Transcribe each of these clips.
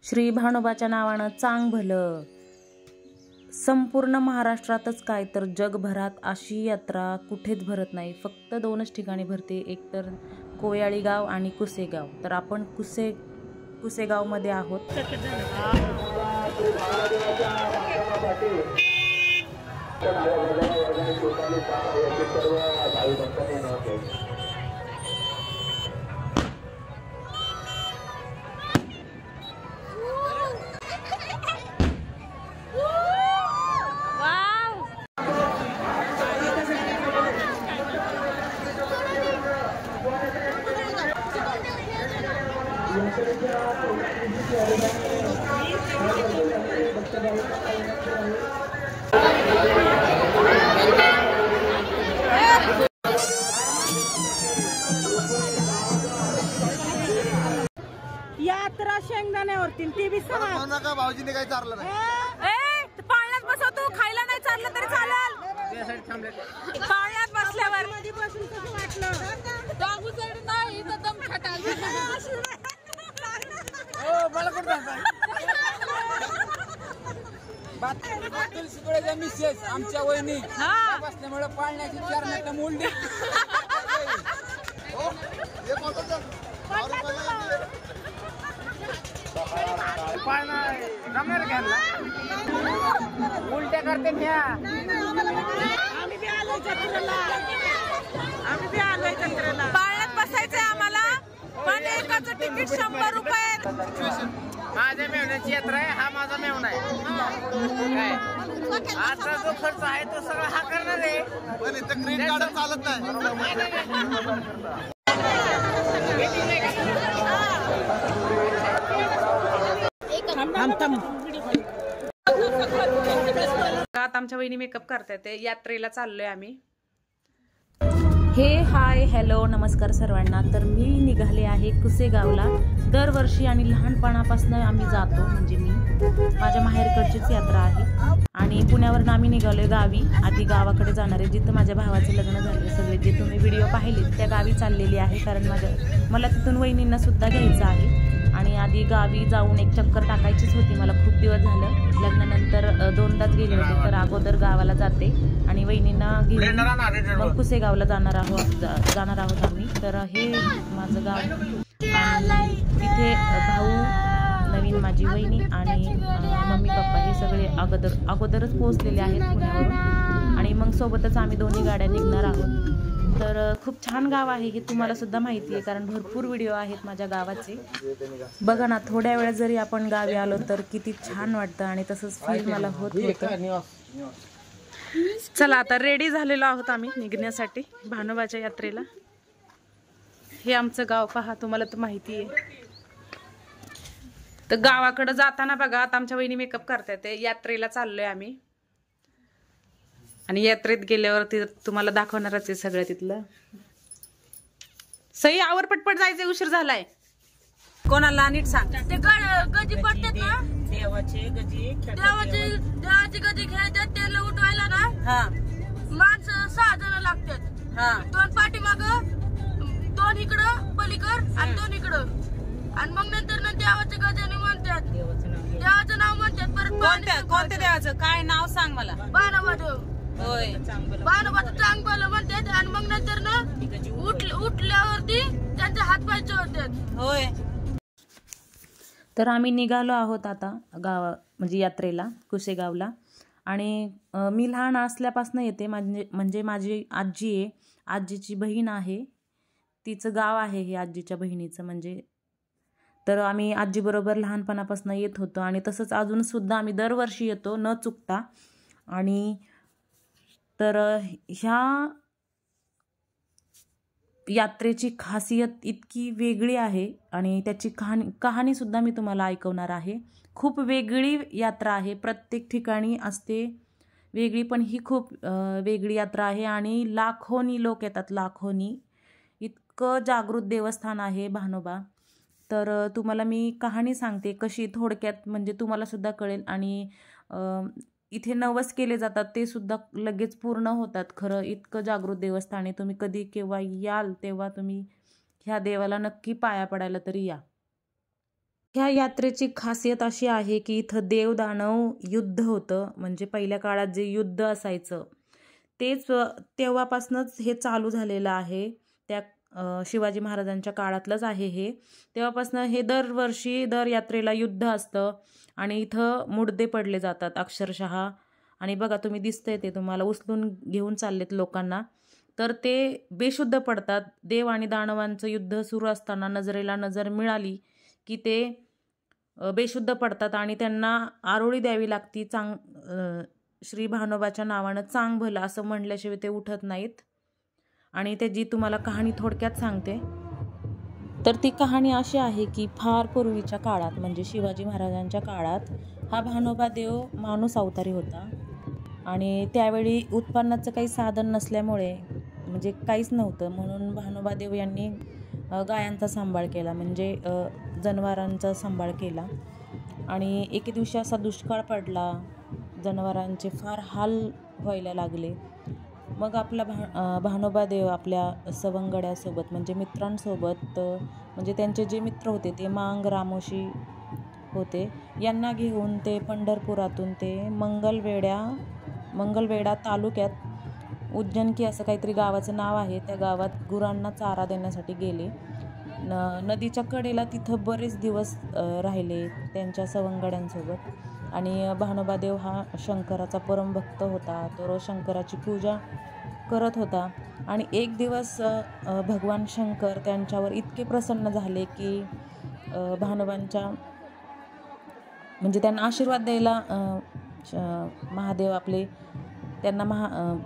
श्री भानोबाच्या नावानं चांग भलं. संपूर्ण महाराष्ट्रातच काय तर जगभरात अशी यात्रा कुठेच भरत नाही. फक्त 2च ठिकाणी भरते, एक तर कोयाळी गाव आणि कुसेगाव. तर आपण कुसेगाव मध्ये आहोत. यात्रा शेंगदाण्यावरती टीव्ही सहा नका भाऊजीने काही चारलं नाही. पाळण्यात बसव, तू खायला नाही चाललं तरी चालेल. पाळण्यात बसल्यावर बसून कसं वाटलं? डागू चढ नाही तर दम खटाल. मिसेस आमच्या वहिनी बसल्यामुळे पाळण्याची 4 मिनिटं मोडली. उलट्या करते पाळण्यात बसायचंय आम्हाला, पण एकाचं तिकीट 100 रुपये. माझ्या मेवण्याची यात्रा आहे, हा माझा मेवणा आहे. काय आता जो खर्च आहे तो सगळा हा करणार आहे, पण इथं ग्रीन कार्ड चालत नाही. आता आमच्या वहिनी मेकअप करतायत. यात्रेला चाललोय आम्ही. हे हाय हॅलो नमस्कार सर्वांना. तर मी निघाले आहे कुसेगावला. दरवर्षी आणि लहानपणापासून आम्ही जातो, म्हणजे मी माझ्या माहेरकडचीच यात्रा आहे. आणि पुण्यावरून आम्ही निघालोय गावी. आधी गावाकडे जाणार आहे, जिथं माझ्या भावाचे लग्न झाले. सगळे जे तुम्ही व्हिडिओ पाहिले त्या गावी चाललेली आहे, कारण मला तिथून वहिनींना सुद्धा घ्यायचं आहे. आणि आधी गावी जाऊन एक चक्कर टाकायचीच होती. मला खूप दिवस झालं, लग्नानंतर 2दाच गेले होते. तर अगोदर गावाला जाते आणि वहिनींना घेऊन मग कुसेगावला जाणार आहोत आम्ही. तर हे माझं गाव. तिथे भाऊ, नवीन माझी वहिनी आणि मम्मी पप्पा हे सगळे अगोदरच पोहोचलेले आहेत पुण्यावरून. आणि मग सोबतच आम्ही 2ही गाड्या निघणार आहोत. तर खूप छान गाव आहे हे, तुम्हाला सुद्धा माहिती आहे, कारण भरपूर व्हिडिओ आहेत माझ्या गावाचे. बघा ना, थोड्या वेळात जरी आपण गावी आलो तर किती छान वाटतं. आणि तसंच फील मला होत होतं. चला आता रेडी झालेलो आहोत आम्ही निघण्यासाठी भानोबाच्या यात्रेला. हे आमचं गाव पहा, तुम्हाला तर माहिती आहे. तर गावाकडे जाताना बघा, आता आमच्या वहिनी मेकअप करतायत. यात्रेला चाललोय आम्ही आणि यात्रेत गेल्यावर तुम्हाला दाखवणारच आहे सगळं तिथलं. सई आवर पटपट जायचं, उशीर झालाय. कोणाला नीट सांग. ते गजी पडतात ना, देवाचे गजी खेळतात. त्याला उठवायला ना माणसं 6 जण लागतात. 2 पाठीमाग, 2 इकडं पलीकड आणि 2 इकडं. आणि मग नंतर ना देवाच्या गजाने म्हणतात, देवाचं नाव म्हणतात. परत कोणत्या देवाचं काय नाव सांग मला. भानोबाचं. होय, भानोबाचं चांग भलं म्हणतात. आणि मग नंतर ना उठल्यावरती त्यांचे हात पाय चोळतात. होय. तर आम्ही निघालो आहोत आता म्हणजे यात्रेला कुसेगावला. आणि मी लहान असल्यापासून येते, म्हणजे माझी आजी आहे, आजीची बहीण आहे, तिचं गाव आहे हे आजीच्या बहिणीचं म्हणजे. तर आम्ही आजीबरोबर लहानपणापासून येत होतो आणि तसंच अजून सुद्धा आम्ही दरवर्षी येतो न चुकता. आणि तर ह्या यात्रेची खासियत इतकी वेगळी आहे आणि त्याची कहाणी सुद्धा मी तुम्हाला ऐकवणार आहे. खूप वेगळी यात्रा आहे, प्रत्येक ठिकाणी असते वेगळी, पण ही खूप वेगळी यात्रा आहे. आणि लाखोनी लोक येतात, लाखोनी. इतकं जागृत देवस्थान आहे भानोबा. तर तुम्हाला मी कहाणी सांगते कशी, थोडक्यात, म्हणजे तुम्हाला सुद्धा कळेल. आणि इथे नवस केले जातात, ते सुद्धा लगेच पूर्ण होतात. खरं इतकं जागृत देवस्थान आहे. तुम्ही कधी केव्हा याल तेव्हा तुम्ही ह्या देवाला नक्की पाया पडायला तरी या. ह्या यात्रेची खासियत अशी आहे की इथं देव दानव युद्ध होतं. म्हणजे पहिल्या काळात जे युद्ध असायचं तेच तेव्हापासूनच हे चालू झालेलं आहे. त्या शिवाजी महाराजांच्या काळातलंच आहे हे. तेव्हापासून हे दरवर्षी दर यात्रेला युद्ध असतं आणि इथं मुडदे पडले जातात अक्षरशः. आणि बघा तुम्ही दिसतंय ते तुम्हाला उचलून घेऊन चाललेत लोकांना. तर ते बेशुद्ध पडतात. देव आणि दानवांचं युद्ध सुरू असताना नजरेला नजर मिळाली की ते बेशुद्ध पडतात आणि त्यांना आरोळी द्यावी लागती. श्री भानोबाच्या नावानं चांग भलं असं म्हणल्याशिवाय ते उठत नाहीत. आणि त्याची तुम्हाला कहाणी थोडक्यात सांगते. तर ती कहाणी अशी आहे की फार पूर्वीच्या काळात म्हणजे शिवाजी महाराजांच्या काळात हा भानोबा देव माणूस अवतारी होता. आणि त्यावेळी उत्पन्नाचं काही साधन नसल्यामुळे म्हणजे काहीच नव्हतं, म्हणून भानोबा देव यांनी गायांचा सांभाळ केला, म्हणजे जनावरांचा सांभाळ केला. आणि एके दिवशी असा दुष्काळ पडला, जनावरांचे फार हाल व्हायला लागले. मग आपला भानोबा देव आपल्या सवंगड्यासोबत म्हणजे मित्रांसोबत म्हणजे त्यांचे जे मित्र होते ते मांग रामोशी होते, यांना घेऊन ते पंढरपुरातून ते मंगलवेढा तालुक्यात उज्जनकी असं काहीतरी गावाचं नाव आहे, त्या गावात गुरांना चारा देण्यासाठी गेले. नदीच्या कडेला तिथं बरेच दिवस राहिले त्यांच्या सवंगड्यांसोबत. आणि भानोबादेव हा शंकराचा परमभक्त होता. तो रोज शंकराची पूजा करत होता. आणि एक दिवस भगवान शंकर त्यांच्यावर इतके प्रसन्न झाले की भानोबांच्या म्हणजे त्यांना आशीर्वाद द्यायला महादेव आपले त्यांना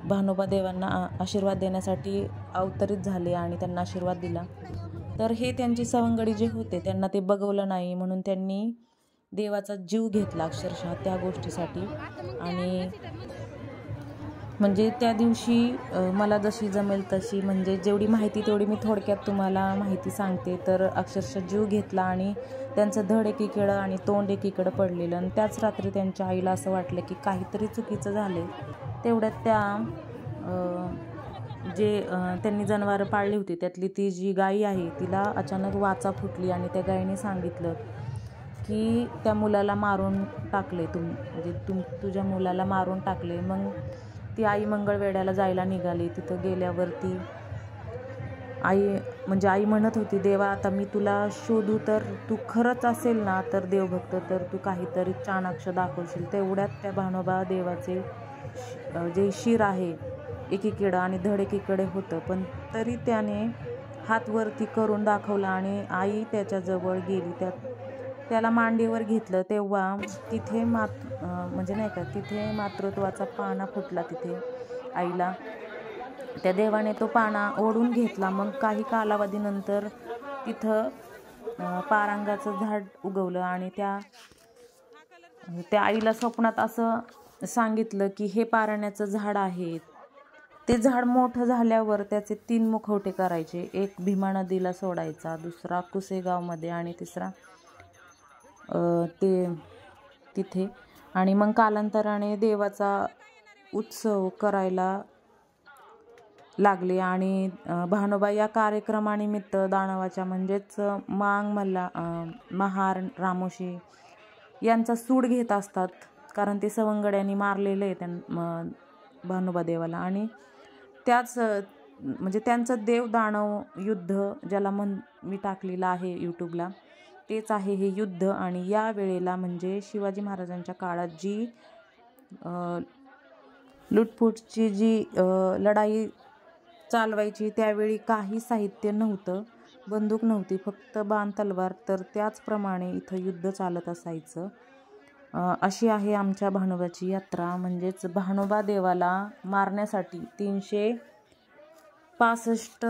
भानोबा देवांना आशीर्वाद देण्यासाठी अवतरित झाले आणि त्यांना आशीर्वाद दिला. तर हे त्यांची सवंगडी जे होते त्यांना ते बघवलं नाही, म्हणून त्यांनी देवाचा जीव घेतला अक्षरशः त्या गोष्टीसाठी. आणि म्हणजे त्या दिवशी मला जशी जमेल तशी म्हणजे जेवढी माहिती तेवढी मी थोडक्यात तुम्हाला माहिती सांगते. तर अक्षरशः जीव घेतला आणि त्यांचं धड एकीकडं आणि तोंड एकीकडं पडलेलं. आणि त्याच रात्री त्यांच्या आईला असं वाटलं की काहीतरी चुकीचं झालं. तेवढ्यात त्या जे त्यांनी जनावरं पाळली होती त्यातली ती जी गाई आहे तिला अचानक वाचा फुटली आणि त्या गायीने सांगितलं की त्या मुलाला मारून टाकले, तुझ्या मुलाला मारून टाकले. मग ती आई मंगळवेढ्याला जायला निघाली. तिथं गेल्यावरती आई म्हणत होती, देवा आता मी तुला शोधू तर तू खरंच असेल ना तर देवभक्त तर तू काहीतरी चाणाक्ष दाखवशील. तेवढ्यात त्या भानोबा देवाचे जे शिर आहे एकीकडं आणि धड एकीकडे होतं, पण तरी त्याने हात वरती करून दाखवला आणि आई त्याच्याजवळ गेली. त्याला मांडीवर घेतलं तेव्हा तिथे म्हणजे नाही का तिथे मातृत्वाचा पाना फुटला तिथे आईला. त्या देवाने तो पाना ओढून घेतला. मग काही कालावधीनंतर तिथं पारांगाचं झाड उगवलं आणि त्या आईला स्वप्नात असं सांगितलं की हे पारण्याचं झाड आहे. ते झाड मोठं झाल्यावर त्याचे 3 मुखवटे करायचे. एक भीमा नदीला सोडायचा, दुसरा कुसेगावमध्ये आणि तिसरा तिथे. आणि मग कालांतराने देवाचा उत्सव करायला लागले. आणि भानोबा या कार्यक्रमानिमित्त दानवाच्या म्हणजेच महार रामोशी यांचा सूड घेत असतात, कारण ते सवंगड्यांनी मारलेलं आहे भानोबा देवाला. आणि त्याच म्हणजे त्यांचं देव दानव युद्ध ज्याला मी टाकलेलं आहे यूट्यूबला तेच आहे हे युद्ध. आणि या वेळेला म्हणजे शिवाजी महाराजांच्या काळात जी लुटफुटची जी लढाई चालवायची त्यावेळी काही साहित्य नव्हतं, बंदूक नव्हती, फक्त बाण तलवार. तर त्याचप्रमाणे इथं युद्ध चालत असायचं. अशी आहे आमच्या भानोबाची यात्रा. म्हणजेच भानोबा देवाला मारण्यासाठी 365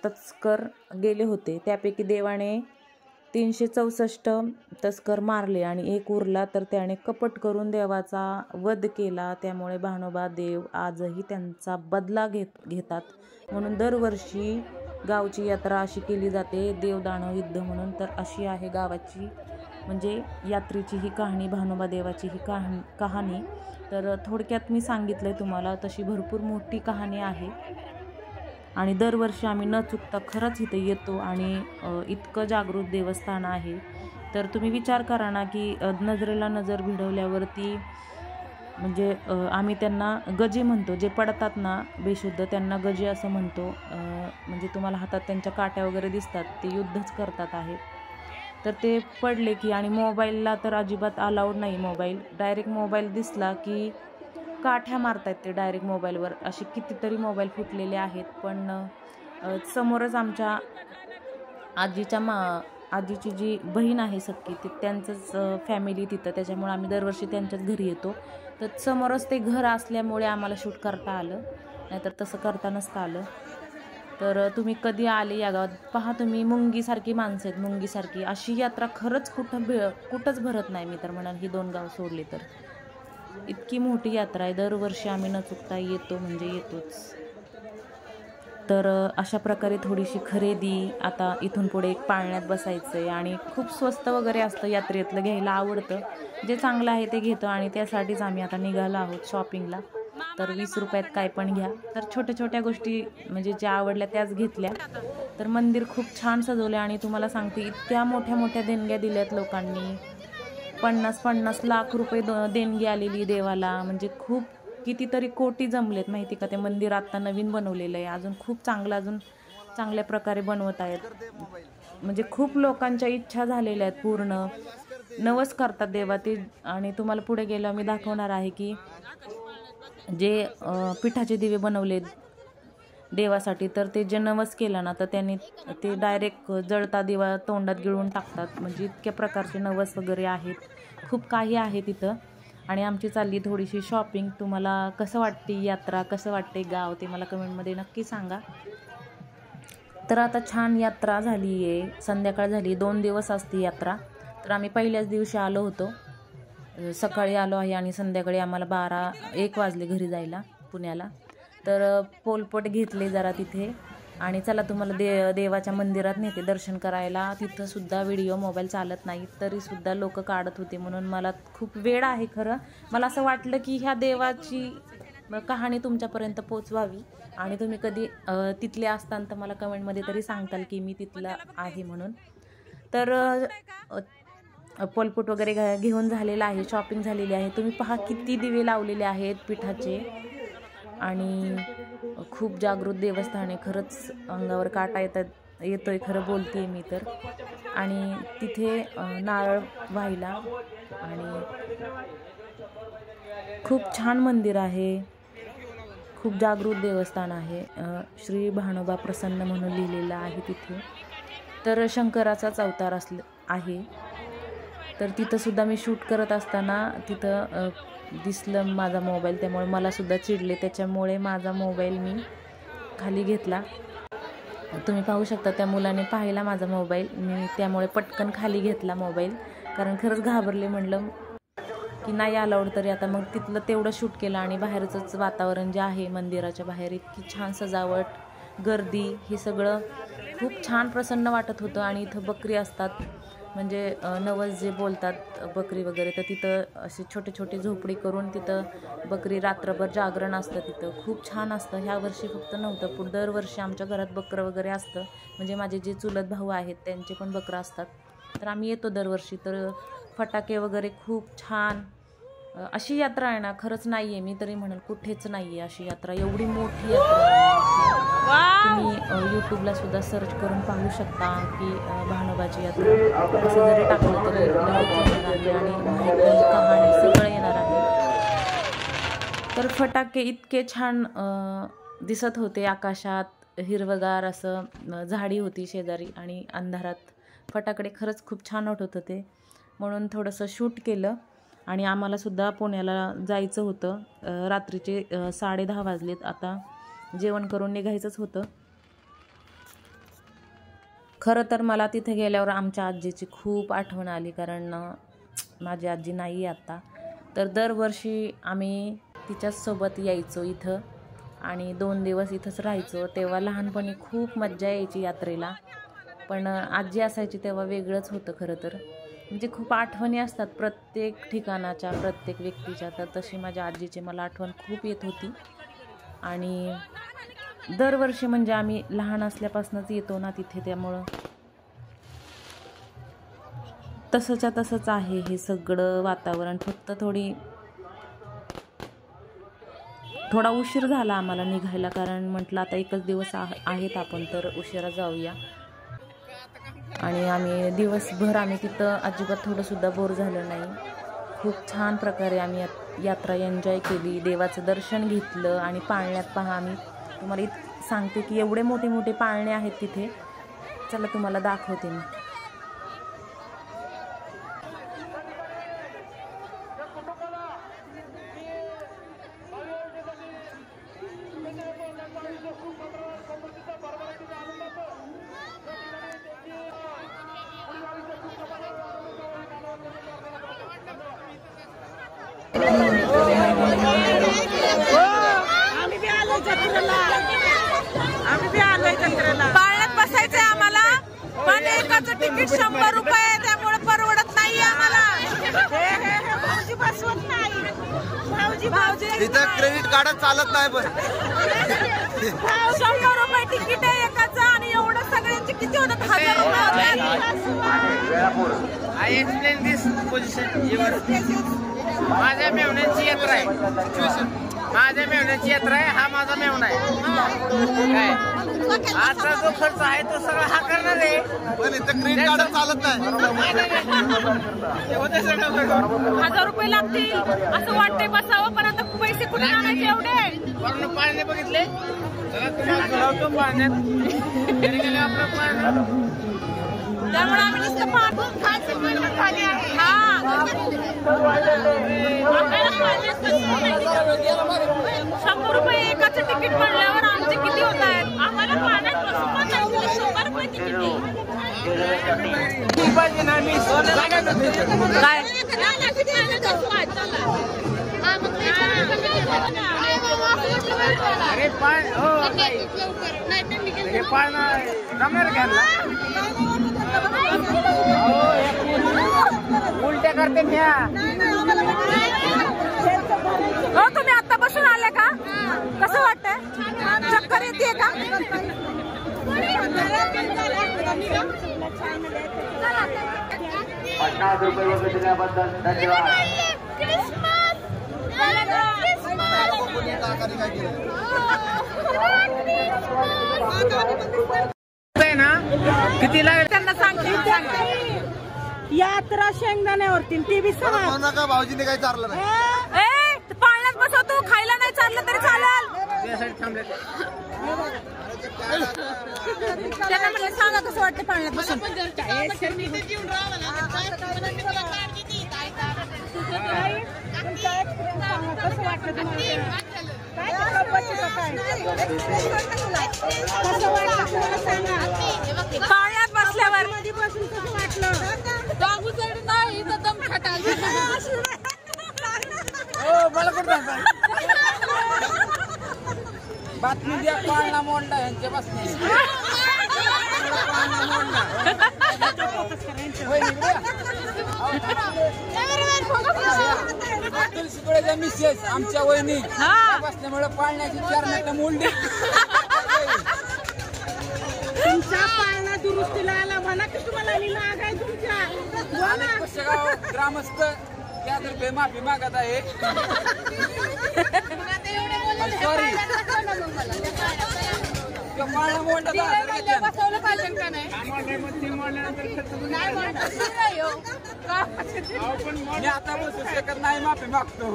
तस्कर गेले होते, त्यापैकी देवाने 364 तस्कर मारले आणि एक उरला. तर त्याने कपट करून देवाचा वध केला. त्यामुळे भानोबा देव आजही त्यांचा बदला घेतात. म्हणून दरवर्षी गावची यात्रा अशी केली जाते, देवदानव युद्ध म्हणून. तर अशी आहे गावाची म्हणजे यात्रेची ही कहाणी, भानोबा देवाची ही कहाणी. तर थोडक्यात मी सांगितलं तुम्हाला, तशी भरपूर मोठी कहाणी आहे. आणि दरवर्षी आम्ही न चुकता खरंच इथं येतो. आणि इतकं जागृत देवस्थान आहे तर तुम्ही विचार करा ना की नजरेला नजर भिडवल्यावरती म्हणजे आम्ही त्यांना गजी म्हणतो, जे पडतात ना बेशुद्ध त्यांना गजी असं म्हणतो. म्हणजे तुम्हाला हातात त्यांच्या काट्या वगैरे दिसतात, ते युद्धच करतात आहेत. तर ते पडले की, आणि मोबाईलला तर अजिबात अलाउड नाही. मोबाईल डायरेक्ट मोबाईल दिसला की काठ्या मारतायत ते डायरेक्ट मोबाईलवर. असे कितीतरी मोबाईल फुटलेले आहेत. पण समोरच आमच्या आजीची जी बहीण आहे सख्खी, ती त्यांचंच फॅमिली तिथं, त्याच्यामुळे आम्ही दरवर्षी त्यांच्याच घरी येतो. तर समोरच ते घर असल्यामुळे आम्हाला शूट करता आलं, नाहीतर तसं करता नसतं आलं. तर तुम्ही कधी आले या गावात पहा, तुम्ही मुंगीसारखी माणसं आहेत, मुंगीसारखी. अशी यात्रा खरंच कुठंच भरत नाही मी तर म्हणाल, ही 2 गाव सोडली तर. इतकी मोठी यात्रा आहे, दरवर्षी आम्ही न चुकता येतो म्हणजे येतोच. तर अशा प्रकारे थोडीशी खरेदी. आता इथून पुढे एक पाळण्यात बसायचं आहे आणि खूप स्वस्त वगैरे असतं यात्रेतलं, घ्यायला आवडतं. जे चांगलं आहे ते घेतो आणि त्यासाठीच आम्ही आता निघालो आहोत शॉपिंगला. तर 20 रुपयात काय पण घ्या. तर छोट्या छोट्या गोष्टी म्हणजे ज्या आवडल्या त्याच घेतल्या. तर मंदिर खूप छान सजवलं आणि तुम्हाला सांगते इतक्या मोठ्या मोठ्या देणग्या दिल्यात लोकांनी. 50-50 लाख रुपये देणगी आलेली देवाला. म्हणजे खूप कितीतरी कोटी जमलेत माहिती का. ते मंदिर आत्ता नवीन बनवलेलं आहे, अजून खूप अजून चांगल्या प्रकारे बनवत आहेत. म्हणजे खूप लोकांच्या इच्छा झालेल्या आहेत पूर्ण. नवस करतात देवा ते. आणि तुम्हाला पुढे गेल्यावर मी दाखवणार आहे की जे पिठाचे दिवे बनवले देवासाठी, तर ते जे नवस केलं ना तर त्यांनी ते डायरेक्ट जळता दिवा तोंडात गिळून टाकतात. म्हणजे इतक्या प्रकारचे नवस वगैरे आहेत, खूप काही आहे तिथं. आणि आमची चालली थोडीशी शॉपिंग. तुम्हाला कसं वाटते यात्रा, कसं वाटते गाव, ते मला कमेंटमध्ये नक्की सांगा. तर आता छान यात्रा झाली आहे, संध्याकाळ झाली, 2 दिवस असते यात्रा. तर आम्ही पहिल्याच दिवशी आलो होतो, सकाळी आलो आहे आणि संध्याकाळी आम्हाला 12-1 वाजले घरी जायला पुण्याला. तर पोलपट घेतले जरा तिथे आणि चला तुम्हाला देवाच्या मंदिरात नेते दर्शन करायला. तिथंसुद्धा व्हिडिओ मोबाईल चालत नाही, तरीसुद्धा लोक काढत होते. म्हणून मला खूप वेळ आहे खरं. मला असं वाटलं की ह्या देवाची कहाणी तुमच्यापर्यंत पोचवावी आणि तुम्ही कधी तिथले असताना तर मला कमेंटमध्ये तरी सांगताल की मी तिथलं आहे म्हणून. तर पोलपट वगैरे घेऊन झालेला आहे, शॉपिंग झालेली आहे. तुम्ही पहा किती दिवे लावलेले आहेत पिठाचे आणि खूप जागृत देवस्थान आहे. खरंच अंगावर काटा येतोय खरं बोलते मी तर. आणि तिथे नारळ व्हायला आणि खूप छान मंदिर आहे, खूप जागृत देवस्थान आहे. श्री भानोबा प्रसन्न म्हणून लिहिलेलं आहे तिथे. तर शंकराचाच अवतार आहे. तर तिथंसुद्धा मी शूट करत असताना तिथं दिसलं माझा मोबाईल, त्यामुळे मलासुद्धा चिडले. त्याच्यामुळे माझा मोबाईल मी खाली घेतला. तुम्ही पाहू शकता त्या मुलाने पाहिला माझा मोबाईल, मी त्यामुळे पटकन खाली घेतला मोबाईल. कारण खरंच घाबरले, म्हणलं की नाही अलाउड. तरी आता मग तिथलं तेवढं शूट केलं आणि बाहेरचंच वातावरण जे आहे मंदिराच्या बाहेर, इतकी छान सजावट, गर्दी, हे सगळं खूप छान प्रसन्न वाटत होतं. आणि इथं बकरी असतात, म्हणजे नवस जे बोलतात बकरी वगैरे, तर तिथं असे छोटे छोटे झोपडी करून तिथं बकरी रात्रभर जागरण असतं तिथं. खूप छान असतं. ह्या वर्षी फक्त नव्हतं, पण दरवर्षी आमच्या घरात बकरं वगैरे असतं. म्हणजे माझे जे चुलत भाऊ आहेत त्यांचे पण बकरं असतात. तर आम्ही येतो दरवर्षी. तर फटाके वगैरे खूप छान. अशी यात्रा आहे ना खरंच नाही आहे, मी तरी म्हणेल कुठेच नाही आहे अशी यात्रा. एवढी मोठी यात्रा तुम्ही यूट्यूबला सुद्धा सर्च करून पाहू शकता की भानोबाची यात्रा. असं जरी टाकलं तरी लगेच येणार आहे आणि माहिती, कहाणी सगळं येणार आहे. तर फटाके इतके छान दिसत होते आकाशात, हिरवगार असं झाडी होती शेजारी आणि अंधारात फटाकडे खरंच खूप छान वाटत होते. म्हणून थोडंसं शूट केलं. आणि आम्हालासुद्धा पुण्याला जायचं होतं. रात्रीचे 10:30 वाजलेत. आता जेवण करून निघायचंच होतं. खरं तर मला तिथे गेल्यावर आमच्या आजीची खूप आठवण आली, कारण माझी आजी नाही आहे आत्ता. तर दरवर्षी आम्ही तिच्याचसोबत यायचो इथं आणि 2 दिवस इथंच राहायचो. तेव्हा लहानपणी खूप मज्जा यायची यात्रेला. पण आजी असायची तेव्हा वेगळंच होतं खरं तर. म्हणजे खूप आठवणी असतात प्रत्येक ठिकाणाच्या, प्रत्येक व्यक्तीच्या. तर तशी माझ्या आजीची मला आठवण खूप येत होती. आणि दरवर्षी म्हणजे आम्ही लहान असल्यापासूनच येतो ना तिथे, त्यामुळं तसंच्या तसंच आहे हे सगळं वातावरण. फक्त थोडा उशीर झाला आम्हाला निघायला, कारण म्हटलं आता एकच दिवस आहेत आपण तर उशिरा जाऊया. आणि आम्ही दिवसभर तिथं अजिबात थोडंसुद्धा बोर झालं नाही. खूप छान प्रकारे आम्ही यात्रा एन्जॉय केली, देवाचं दर्शन घेतलं. आणि पाळण्यात पहा, आम्ही तुम्हाला सांगते की एवढे मोठे मोठे पाळणे आहेत तिथे. चला तुम्हाला दाखवते मी. पाळण्यात बसायचंय आम्हाला, पण एकाचं तिकीट 100 रुपये आहे, त्यामुळे परवडत नाहीये आम्हाला. भाऊजी बसवत नाही, भाऊजी इथं क्रेडिट कार्ड चालत नाही. पण 100 रुपये तिकीट आहे एकाचं, आणि एवढं सगळ्यांचे किती होतात? 1000 रुपये. I explain this position. माझ्या मेवण्याची यात्रा आहे, माझ्या मेवण्याची यात्रा आहे. हा माझा मेवणा आहे. काय आता जो खर्च आहे तो सगळा हा करणार आहे. पण इथं क्रेडिट कार्ड चालत नाही. 1000 रुपये लागतील असं वाटतंय बसावं, पण आता पैसे कुठे आणायचे एवढे? वरून पाळणे बघितले, चला तुम्हाला बोलावतो पाळण्यात. घरी गेले आपलं पाळणं, त्यामुळे आम्ही नुसतं पाहतो खाली आहे. 100 रुपये एकाचं तिकीट म्हणल्यावर आमचे किती होत आहेत? आम्हाला पाण्यात बसून पण नाही, 100 रुपये तिकीट पाहिजे ना. मी काय अरे पाळ हो हे पाळणं जमणार घ्यायला. उलट्या करते ह्या. हो, तुम्ही आता बसून आले का? कसं वाटतंय? चक्कर येते का? 50 रुपये वगैरे दिल्याबद्दल धन्यवाद. ना किती लागेल त्यांना यात्रा शेंगदाण्यावरती ती बी म्हणू नका, भाऊजीने काही चारलं नाही. पाळण्यात बसवतो, खायला नाही चाललं तरी चालेल. त्यांना म्हणलं सांगा कसं वाटतं पाळण्यात बसून. कसं वाटलं तुम्हाला? पाळण्यात बसल्यावर बसून कसं वाटलं? मला कुठं बातमी द्या. पाळणा मोडला यांच्या बसणे. तुळशीकडे मिसेस आमच्या वहिनी बसल्यामुळे पाळण्याची 4 मिनिटं मोडली. तुमच्या पाळणा दुरुस्तीला आला म्हणा की तुम्हाला लाग आहे तुमच्या. कुशेगाव ग्रामस्थ त्यातर्फे माफी मागत आहे. सॉरी, पाळणा मोडला मी आता बसू शकत नाही, माफी मागतो.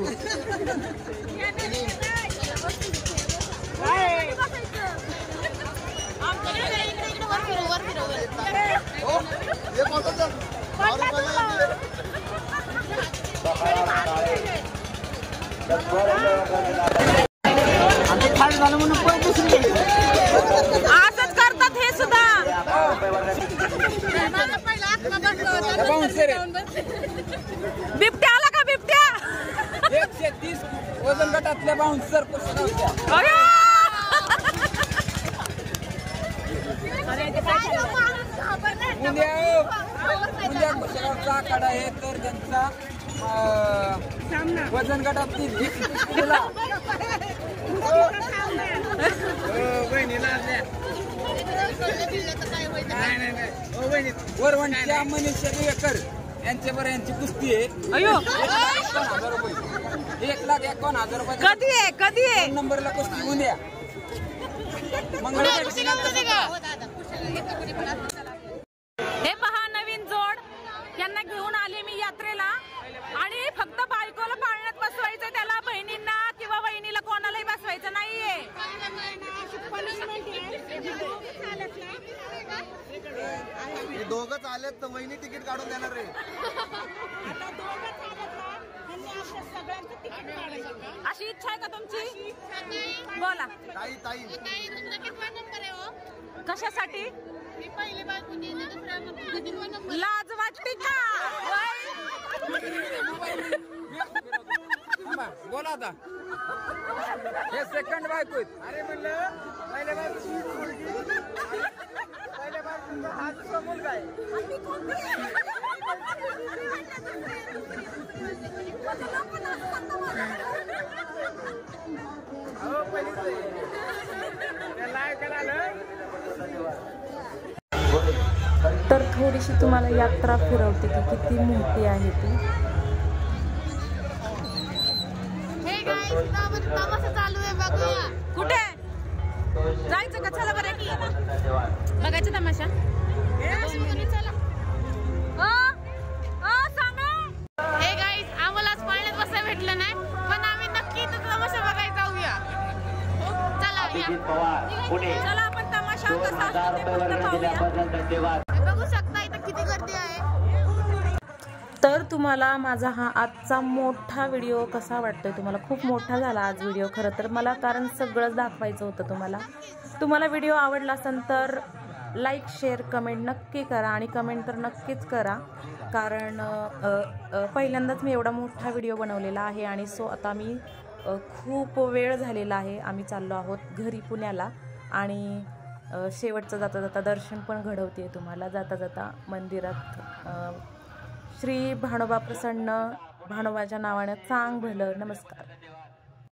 असंच करतात हे सुद्धा. बिबट्या आला का? बिबट्या 130 वजन गटातल्या बाउन्सर कुशेगावच्या. उद्या कुशेगावचा आखाडा आहे, तर त्यांचा वजन गटातील वरवणच्या मनीषा देवेकर यांच्यावर यांची कुस्ती आहे. अयो 1,51,000 रुपये. 1,51,000 रुपये. कधी आहे कधी आहे? 2 नंबरला कुस्ती होऊन द्या. मंगळवारी हे पहा नवीन जोड यांना घेऊन आले मी यात्रेला आणि फक्त बायकोला पाळण्यात बसवायचं, त्याला बहिणींना किंवा बहिणीला कोणालाही बसवायचं नाहीये. हे दोघं चालत तर वहिनी तिकीट काढून देणार रे. अशी इच्छा आहे का तुमची? बोला. ताई ताई कशासाठी? लाज वाटते का? बोला आता. हे सेकंड बायको आहेत. अरे म्हणलं पहिल्यापासून हा दुसरा मुलगा आहे. हो पहिलीच आहे. त्याला ऐकायला आलं. तर थोडीशी तुम्हाला यात्रा फिरवते की किती मोठी आहे ती. चालू आहे बघा. कुठे जायचं का? चला बरं की बघायचं तमाशा. हे गाईज आम्हाला आज पाळण्यात बसायला भेटलं नाही, पण आम्ही नक्की तमाशा बघायला जाऊया. चला चला आपण तमाशा कसा असतो ते फक्त पाहूया. बघू शकता इथं किती गर्दी आहे. तर तुम्हाला माझा हा आजचा मोठा व्हिडिओ कसा वाटतोय? तुम्हाला खूप मोठा झाला आज व्हिडिओ खरं तर मला, कारण सगळंच दाखवायचं होतं तुम्हाला. तुम्हाला व्हिडिओ आवडला असेल तर लाईक शेअर कमेंट नक्की करा आणि कमेंट तर नक्कीच करा, कारण पहिल्यांदाच मी एवढा मोठा व्हिडिओ बनवलेला आहे. आणि सो आता मी खूप वेळ झालेला आहे, आम्ही चाललो आहोत घरी पुण्याला आणि शेवटचं जाता जाता दर्शन पण घडवते तुम्हाला. जाता जाता मंदिरात श्री भानोबा प्रसन्न भानोबाच्या नावानं चांग भलं. नमस्कार.